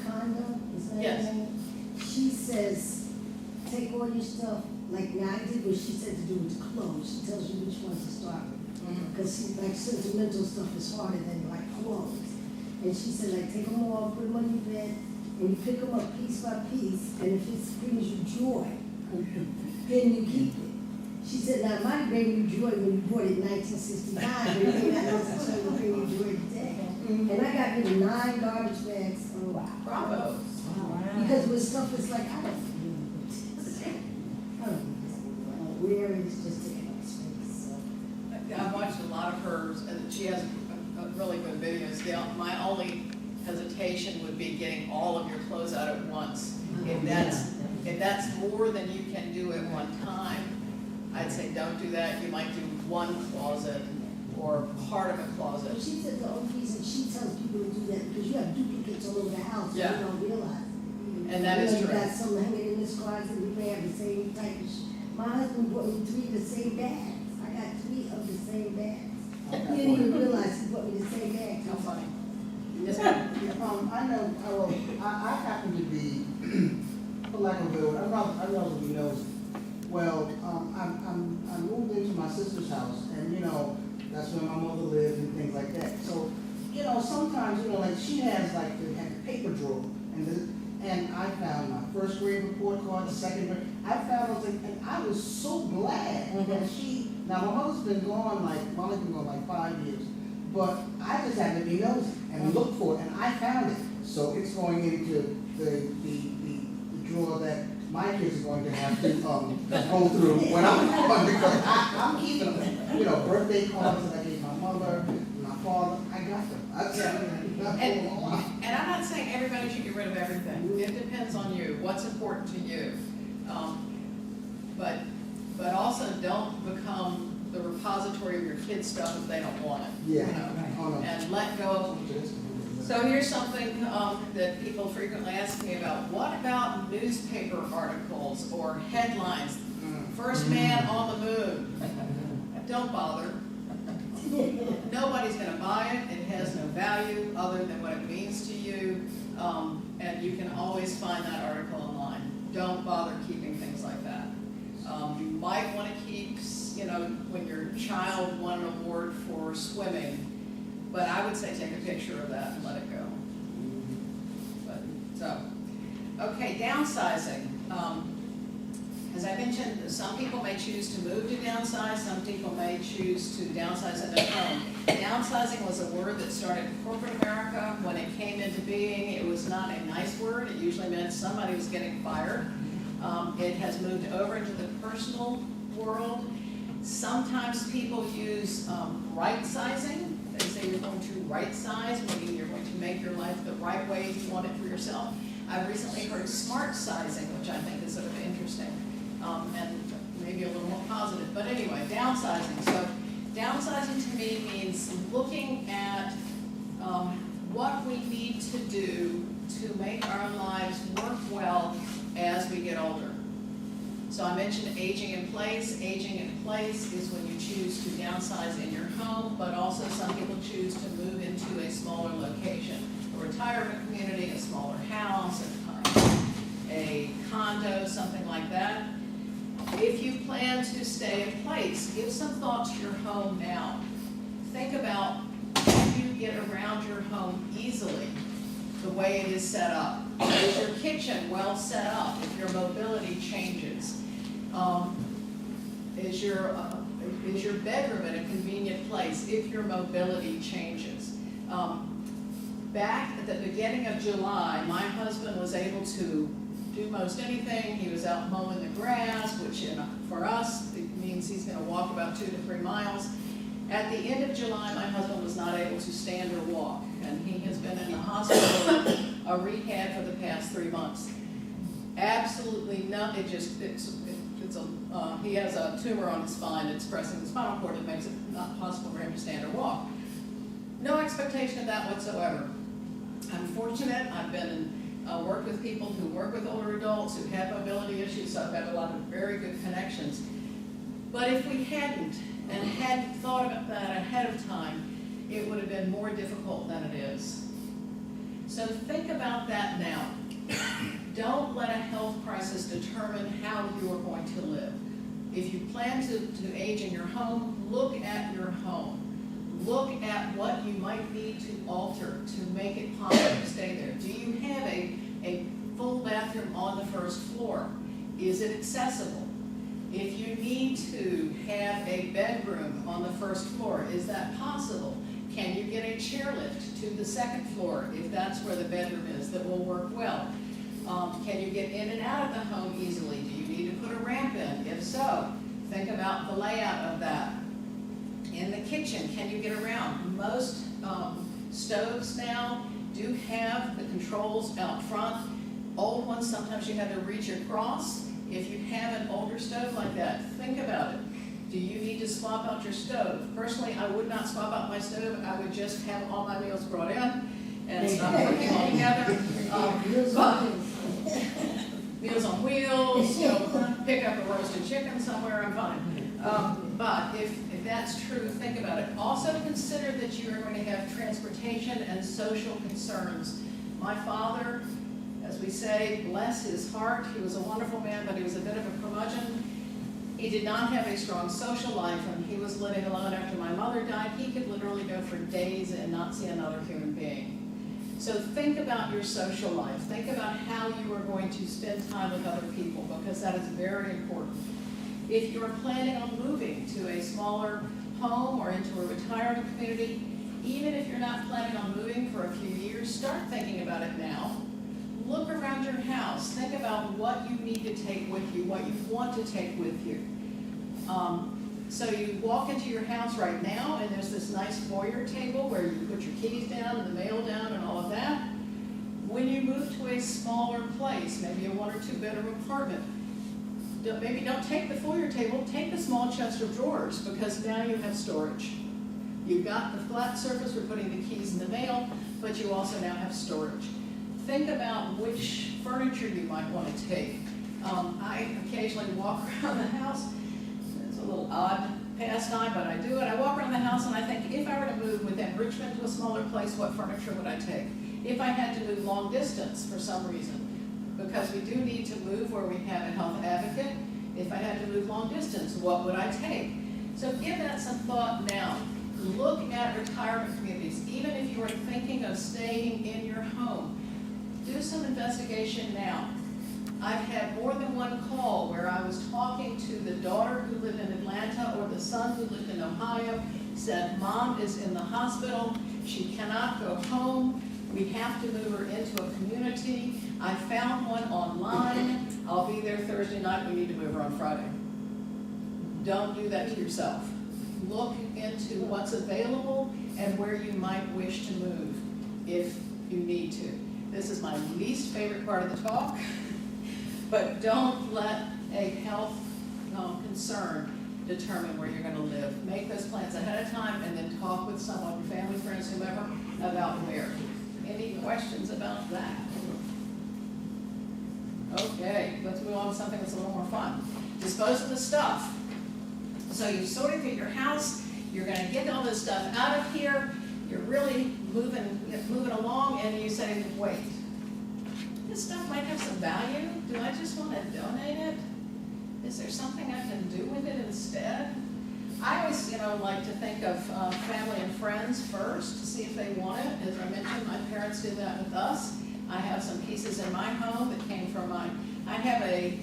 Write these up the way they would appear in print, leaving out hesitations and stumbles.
Condo, is that Yes. her name? She says, take all your stuff, like now I did what she said to do with the clothes. She tells you which ones to start with. Because she, like, sentimental stuff is harder than like clothes. And she said, like, take them all, put them on your bed, and you pick them up piece by piece, and if it brings you joy, then you keep it. She said, now, it might bring you joy when you bought it in 1969, but it may not necessarily bring you joy today. And I got rid of 9 garbage bags. Oh, wow. Bravo. Because with stuff, it's like, I don't know. Where it's just taking up space. So. I've watched a lot of hers, and she has a really good videos. My only hesitation would be getting all of your clothes out at once. If that's more than you can do at one time, I'd say don't do that. You might do one closet or part of a closet. But she said the only reason she tells people to do that because you have duplicates all over the house. Yeah. And you don't realize it. And that is true. You got some hanging in this closet, and we may have the same type of My husband bought me 3 of the same bags. I got 3 of the same bags. He didn't even realize he bought me the same bags. How funny. Yes, ma'am. I know, I happen to be, for lack of a better word, I'm relatively nosy. Well, I moved into my sister's house, and, you know, that's where my mother lived and things like that. So, you know, sometimes, you know, like she has like the paper drawer, and I found my first grade report card, the second grade. I found those, and I was so glad that she. Now my mother's been gone Molly's been gone like 5 years, but I just had to be nosy and look for it, and I found it. So it's going into the drawer that my kids are going to have to go through when I'm gone, because I'm keeping them. You know, birthday cards that I gave my mother, my father, I got them. And I'm not saying everybody should get rid of everything. It depends on you, what's important to you. But also don't become the repository of your kids' stuff if they don't want it. Yeah. You know, Oh, no. and let go of. So here's something that people frequently ask me about. What about newspaper articles or headlines? First man on the moon. Don't bother. Nobody's going to buy it. It has no value other than what it means to you. And you can always find that article online. Don't bother keeping things like that. You might want to keep, you know, when your child won an award for swimming, but I would say take a picture of that and let it go. Okay, downsizing. As I mentioned, some people may choose to move to downsize, some people may choose to downsize in their home. Downsizing was a word that started in corporate America. When it came into being, it was not a nice word. It usually meant somebody was getting fired. It has moved over into the personal world. Sometimes people use right-sizing. They say you're going to right-size, meaning you're going to make your life the right way if you want it for yourself. I've recently heard smart-sizing, which I think is sort of interesting. And maybe a little more positive. But anyway, downsizing. So downsizing to me means looking at what we need to do to make our lives work well as we get older. So I mentioned aging in place. Aging in place is when you choose to downsize in your home, but also some people choose to move into a smaller location, a retirement community, a smaller house, a condo, something like that. If you plan to stay in place, give some thought to your home now. Think about how you get around your home easily the way it is set up. Is your kitchen well set up if your mobility changes? Is your bedroom in a convenient place if your mobility changes? Back at the beginning of July, my husband was able to do most anything. He was out mowing the grass, which for us, it means he's going to walk about 2 to 3 miles. At the end of July, my husband was not able to stand or walk, and he has been in the hospital, a rehab for the past 3 months. Absolutely not. He has a tumor on his spine. It's pressing the spinal cord. It makes it not possible for him to stand or walk. No expectation of that whatsoever. I'm fortunate. I've been in work with people who work with older adults who have mobility issues, so I've got a lot of very good connections. But if we hadn't thought about that ahead of time, it would have been more difficult than it is. So think about that now. determine how you are going to live. If you plan to age in your home, look at your home. Look at what you might need to alter to make it possible to stay there. Do you have a full bathroom on the first floor? Is it accessible? If you need to have a bedroom on the first floor, is that possible? Can you get a chairlift to the second floor if that's where the bedroom is that will work well? Can you get in and out of the home easily? Do you need to put a ramp in? If so, think about the layout of that. In the kitchen, can you get around? Most stoves now do have the controls out front. Old ones, sometimes you have to reach across. If you have an older stove like that, think about it. Do you need to swap out your stove? Personally, I would not swap out my stove. I would just have all my meals brought in and stop cooking all together. Meals on wheels, you know, pick up a roasted chicken somewhere, I'm fine. But if that's true, think about it. Also consider that you are going to have transportation and social concerns. My father, as we say, bless his heart, he was a wonderful man, but he was a bit of a curmudgeon. He did not have a strong social life. When he was living alone after my mother died, he could literally go for days and not see another human being. So think about your social life. Think about how you are going to spend time with other people, because that is very important. If you're planning on moving to a smaller home or into a retirement community, even if you're not planning on moving for a few years, start thinking about it now. Look around your house. Think about what you need to take with you, what you want to take with you. So you walk into your house right now, and there's this nice foyer table where you put your keys down and the mail down and all of that. When you move to a smaller place, maybe a 1 or 2 bedroom apartment, maybe don't take the foyer table, take the small chest of drawers, because now you have storage. You've got the flat surface for putting the keys in the mail, but you also now have storage. Think about which furniture you might want to take. I occasionally walk around the house. It's a little odd pastime, but I do it. I walk around the house and I think, if I were to move within Richmond to a smaller place, what furniture would I take? If I had to move long distance for some reason, because we do need to move where we have a health advocate, if I had to move long distance, what would I take? So give that some thought now. Look at retirement communities. Even if you are thinking of staying in your home, do some investigation now. I've had more than one call where I was talking to the daughter who lived in Atlanta or the son who lived in Ohio, said, Mom is in the hospital, she cannot go home, we have to move her into a community. I found one online, I'll be there Thursday night, we need to move her on Friday. Don't do that to yourself. Look into what's available and where you might wish to move if you need to. This is my least favorite part of the talk, but don't let a health concern determine where you're going to live. Make those plans ahead of time and then talk with someone, family, friends, whomever, about where. Any questions about that? Okay, let's move on to something that's a little more fun. Dispose of the stuff. So you sorted through your house, you're going to get all this stuff out of here, you're really moving along, and you say, wait, this stuff might have some value. Do I just want to donate it? Is there something I can do with it instead? I always, like to think of family and friends first to see if they want it. As I mentioned, my parents did that with us. I have some pieces in my home that came from I have a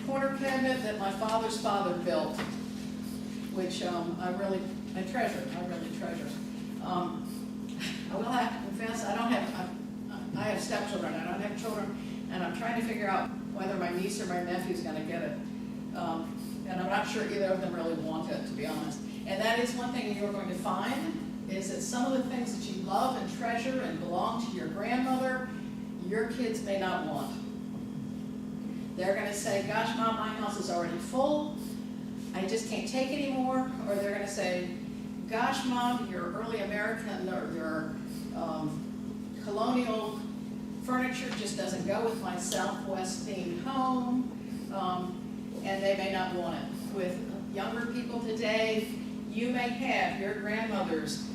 corner cabinet that my father's father built, which I really treasure. I will have to confess, I have stepchildren, I don't have children, and I'm trying to figure out whether my niece or my nephew's going to get it. And I'm not sure either of them really want it, to be honest. And that is one thing you're going to find, is that some of the things that you love and treasure and belong to your grandmother, your kids may not want. They're going to say, gosh, Mom, my house is already full, I just can't take anymore. Or they're going to say, gosh, Mom, your early American or your colonial furniture just doesn't go with my Southwest themed home, and they may not want it. With younger people today, you may have your grandmother's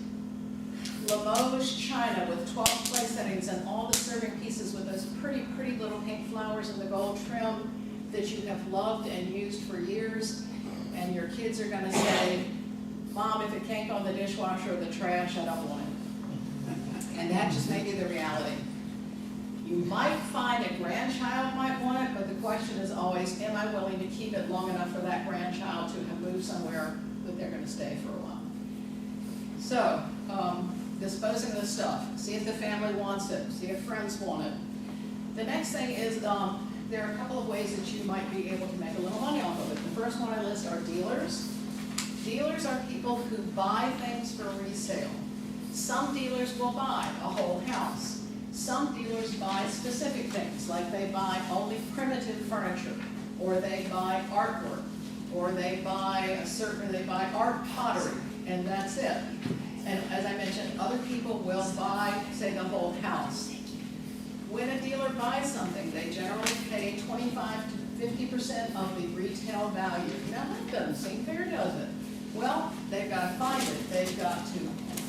Limoges china with 12 place settings and all the serving pieces with those pretty little pink flowers and the gold trim. that you have loved and used for years, and your kids are gonna say, Mom, if it can't go in the dishwasher or the trash, I don't want it. And that just may be the reality. You might find a grandchild might want it, but the question is always, am I willing to keep it long enough for that grandchild to have moved somewhere that they're gonna stay for a while? So, disposing of the stuff, see if the family wants it, see if friends want it. The next thing is, there are a couple of ways that you might be able to make a little money off of it. The first one I list are dealers. Dealers are people who buy things for resale. Some dealers will buy a whole house. Some dealers buy specific things, like they buy only primitive furniture, or they buy artwork, or they buy art pottery, and that's it. And as I mentioned, other people will buy, say, the whole house. When a dealer buys something, they generally pay 25 to 50% of the retail value. Now, that doesn't seem fair, does it? Well, they've got to find it. They've got to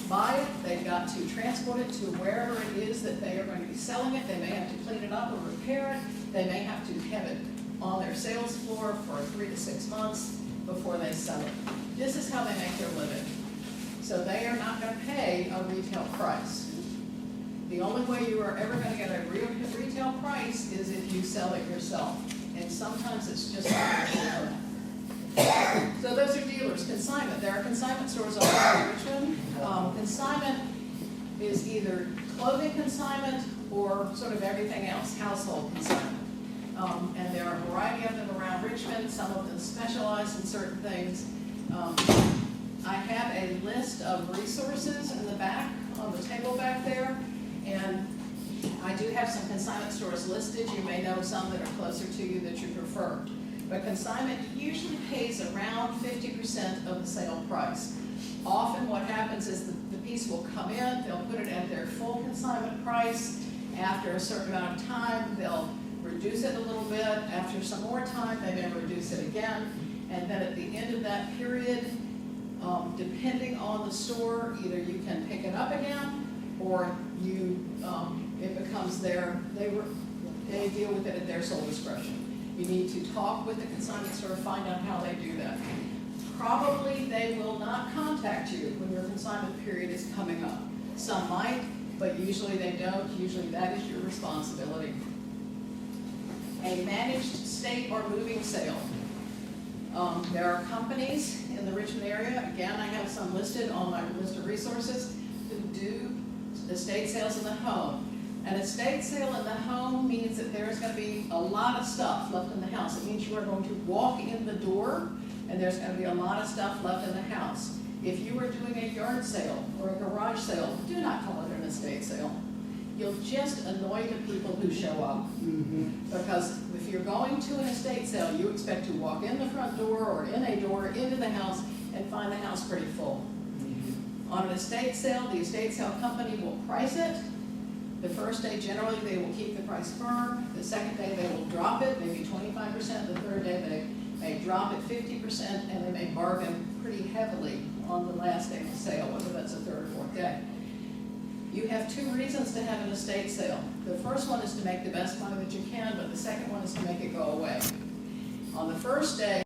buy it. They've got to transport it to wherever it is that they are going to be selling it. They may have to clean it up or repair it. They may have to have it on their sales floor for 3 to 6 months before they sell it. This is how they make their living. So they are not going to pay a retail price. The only way you are ever going to get a real retail price is if you sell it yourself. And sometimes it's just not cheaper. So those are dealers. Consignment. There are consignment stores all over Richmond. Consignment is either clothing consignment or sort of everything else, household consignment. And there are a variety of them around Richmond. Some of them specialize in certain things. I have a list of resources in the back, on the table back there, and I do have some consignment stores listed. You may know some that are closer to you that you prefer. But consignment usually pays around 50% of the sale price. Often what happens is the piece will come in, they'll put it at their full consignment price. After a certain amount of time, they'll reduce it a little bit. After some more time, they may reduce it again. And then at the end of that period, depending on the store, either you can pick it up again, or it becomes they deal with it at their sole discretion. You need to talk with the consignment store, find out how they do that. Probably they will not contact you when your consignment period is coming up. Some might, but usually they don't. Usually that is your responsibility. A managed estate or moving sale. There are companies in the Richmond area, again, I have some listed on my list of resources, who do estate sales in the home. An estate sale in the home means that there's going to be a lot of stuff left in the house. It means you are going to walk in the door and there's going to be a lot of stuff left in the house. If you are doing a yard sale or a garage sale, do not call it an estate sale. You'll just annoy the people who show up. Because if you're going to an estate sale, you expect to walk in the front door or in a door into the house and find the house pretty full. On an estate sale, the estate sale company will price it. The first day, generally, they will keep the price firm. The second day, they will drop it, maybe 25%. The third day, they may drop it 50%, and they may bargain pretty heavily on the last day of the sale, whether that's the third or fourth day. You have two reasons to have an estate sale. The first one is to make the best money that you can, but the second one is to make it go away. On the first day,